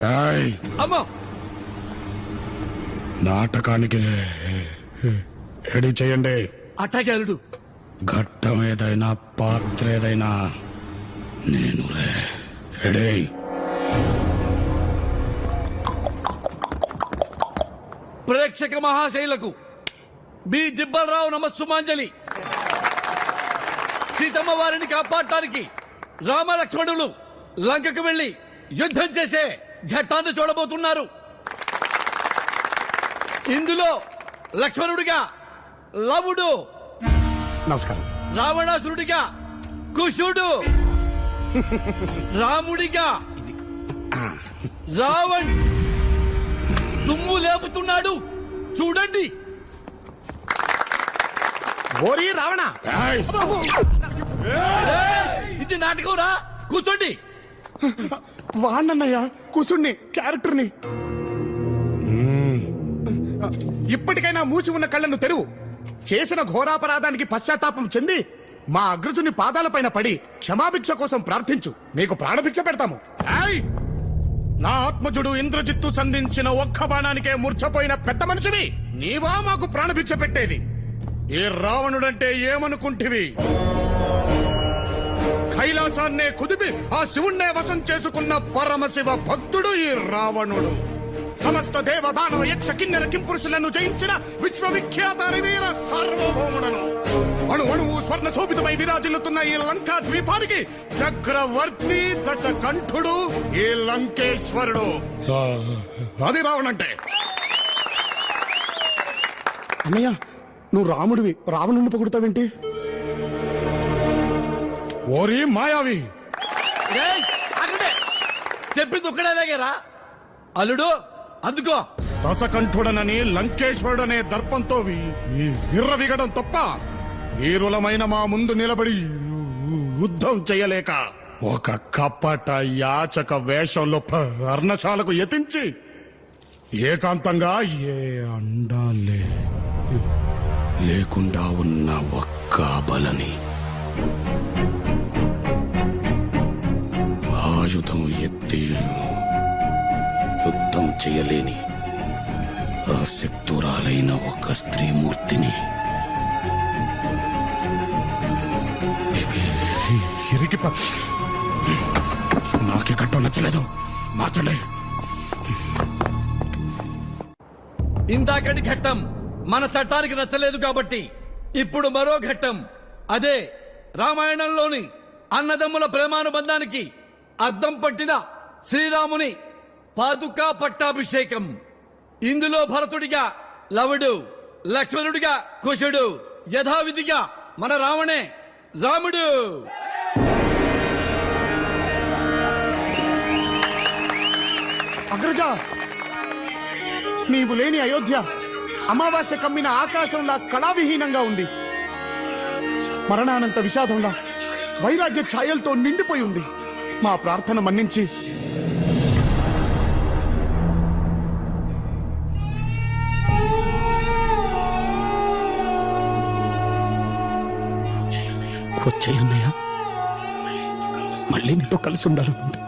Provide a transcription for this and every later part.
అమ్మా నాటకానికి రెడీ చేయండి. అట్టాగే అల్లుడు. ఘట్టం ఏదైనా పాత్ర ఏదైనా నేను రెడీ. ప్రేక్షక మహాశైలకు బి దిబ్బలరావు నమస్సుమాంజలి. సీతమ్మ వారిని కాపాడటానికి రామలక్ష్మణులు లంకకు వెళ్లి యుద్ధం చేసే ఘట్టాన్ని చూడబోతున్నారు. ఇందులో లక్ష్మణుడిగా లవుడు, నమస్కారం. రావణాసురుడిగా కుశుడు, రాముడిగా రావణ్ దుమ్ము లేపుతున్నాడు. చూడండి. ఓరి రావణ, ఇది నాటకం రా. కూర్చోండి. వాణ్ణన్నయ్య కుసుణ్ణి క్యారెక్టర్ని. ఇప్పటికైనా మూసి ఉన్న కళ్ళను తెరువు. చేసిన ఘోరాపరాధానికి పశ్చాత్తాపం చెంది మా అగ్రజుని పాదాలపైన పడి క్షమాభిక్ష కోసం ప్రార్థించు. నీకు ప్రాణభిక్ష పెడతాము. నా ఆత్మజుడు ఇంద్రజిత్తు సంధించిన ఒక్క బాణానికే మూర్ఛపోయిన పెద్ద మనిషివి నీవా మాకు ప్రాణభిక్ష పెట్టేది? ఈ రావణుడంటే ఏమనుకుంటివి? కైలాసాన్నే కుదిపి ఆ శివుణ్ణే వశం చేసుకున్న పరమశివ భక్తుడు ఈ రావణుడు. సమస్త దేవదానవ యక్ష కిన్నెర కింపురుషులను జయించిన విశ్వవిఖ్యాత వీర సార్వభౌముడను. అణు అణువు స్వర్ణ శోభితమై విరాజిల్లుతున్న ఈ లంకా ద్వీపానికి చక్రవర్తి దశకంఠుడు ఈ లంకేశ్వరుడు. అది రావణంటే. అన్నయ్య, నువ్వు రాముడివి, రావణుని పొగుడుతావేంటి? ఓరి మాయావి, చెప్పింది ఒక్కడే దగ్గరా అల్లుడు. అందుకో దశకంఠుడనని లంకేశ్వరుడనే దర్పంతో విర్రవిగడం తప్ప వీరులమైన మా ముందు నిలబడి యుద్ధం చేయలేక ఒక కపట యాచక వేషంలో పర్ణశాలకు యతించి ఏకాంతంగా ఏ అండాలే లేకుండా ఉన్న ఒక్క బలని ఆయుధం ఎత్తి యుద్ధం చేయలేని అశక్తురాలైన ఒక స్త్రీమూర్తిని నాకే కట్టం నచ్చలేదు. మార్చలే. ఇందాకటి ఘట్టం మన చట్టానికి నచ్చలేదు కాబట్టి ఇప్పుడు మరో ఘట్టం. అదే రామాయణంలోని అన్నదమ్ముల ప్రేమానుబంధానికి అద్దం పట్టిన శ్రీరాముని పాదుకా పట్టాభిషేకం. ఇందులో భరతుడిగా లవుడు, లక్ష్మణుడిగా కుశుడు, యథావిధిగా మన రావణే రాముడు. అగ్రజ, నీవు లేని అయోధ్య అమావాస్య కమ్మిన ఆకాశంలా కళావిహీనంగా ఉంది. మరణానంత విషాదంలా వైరాగ్య ఛాయలతో నిండిపోయి ఉంది. మా ప్రార్థన మన్నించి వచ్చేయన్నయ్య, మళ్ళీ నీతో కలిసి ఉండాలనుంది.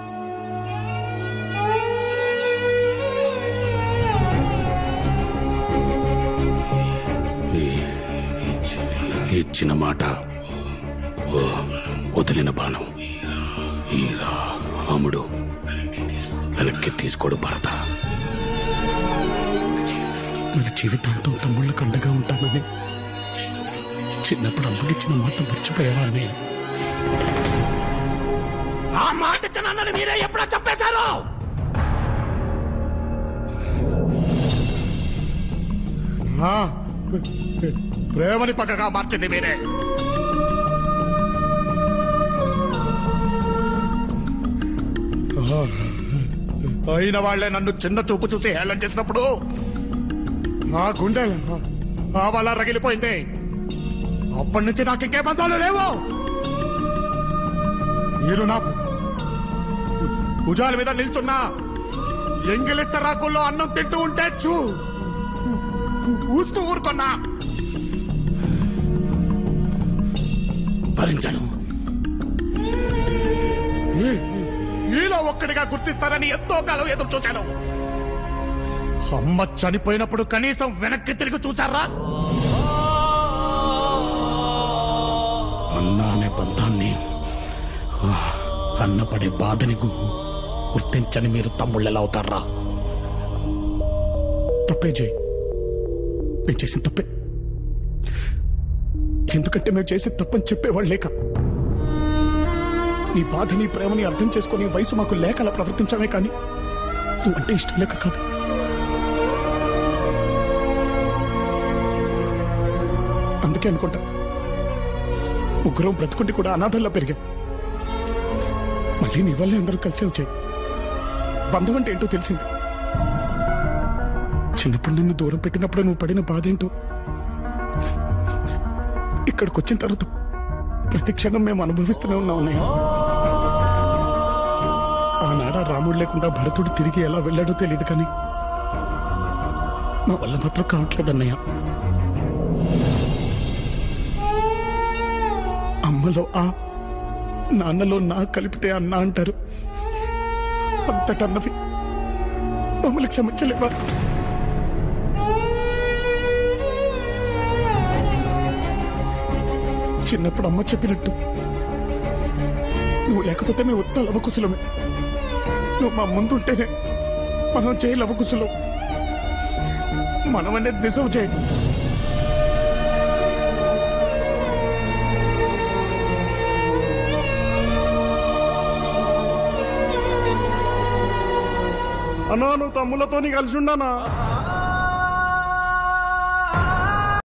ఇచ్చిన మాట వదిలిన బాణం ఈ రాముడు వెనక్కి తీసుకోడు భరత. నా జీవితాంతం తమ్ముళ్ళకు అండగా ఉంటానని చిన్నప్పుడు అప్పగిచ్చిన మాట మర్చిపోయేవాడిని. ఆ మాట ఇచ్చినన్నని మీరే ఎప్పుడో చెప్పేశారు. ప్రేమని పక్కగా మార్చింది మీరే. అయిన వాళ్లే నన్ను చిన్న చూపు చూసి హేళన చేసినప్పుడు నా గుండె వల్ల రగిలిపోయింది. అప్పటి నుంచి నాకు ఇంకే బంధాలు లేవు. మీరు నా భుజాల మీద నిల్చున్నా ఎంగిలిస్త రాకుల్లో అన్నం తింటూ ఉంటే ఊస్తూ ఊరుకున్నా. భరించను. ఈలో ఒక్కడిగా గుర్తిస్తారని ఎంతో కాలం ఎదురు చూశాను. అమ్మ చనిపోయినప్పుడు కనీసం వెనక్కి తిరిగి చూసారా? అన్న అనే బంధాన్ని, అన్నపడే బాధని గుర్తించని మీరు తమ్ముళ్ళెలా అవుతారా? తప్పే జై, మేము చేసిన తప్పే. ఎందుకంటే మేము చేసిన తప్పని చెప్పేవాళ్ళు లేక, నీ బాధని ప్రేమని అర్థం చేసుకునే వయసు మాకు లేక అలా ప్రవర్తించామే, కానీ నువ్వంటే ఇష్టం లేక కాదు. అందుకే అనుకుంటా ముగ్గురం బ్రతుకుంటే కూడా అనాథల్లో పెరిగాం. మళ్ళీ నీ వల్లే అందరూ కలిసి వచ్చాయి. బంధం అంటే ఏంటో తెలిసింది. చిన్నప్పుడు నిన్ను దూరం పెట్టినప్పుడు నువ్వు పడిన బాధ ఏంటో ఇక్కడికి వచ్చిన తర్వాత ప్రతి క్షణం మేము అనుభవిస్తూనే ఉన్నాం అన్నయ్య. ఆనాడ రాముడు లేకుండా భరతుడు తిరిగి ఎలా వెళ్ళాడో తెలియదు, కానీ మా వల్ల మాత్రం కావట్లేదు అన్నయ్య. అమ్మలో ఆ, నాన్నలో నా కలిపితే అన్న అంటారు. అంతటన్నవి మమ్మల్ని క్షమించలేవా? చిన్నప్పుడు అమ్మ చెప్పినట్టు నువ్వు లేకపోతే మేము ఉత్త లవకుశలమే. నువ్వు మా ముందుంటేనే మనం చేయ లవకుశలం. మనం అనేది నిజం చేయి. అన్నా, నువ్వు తమ్ములతో కలిసి ఉన్నానా?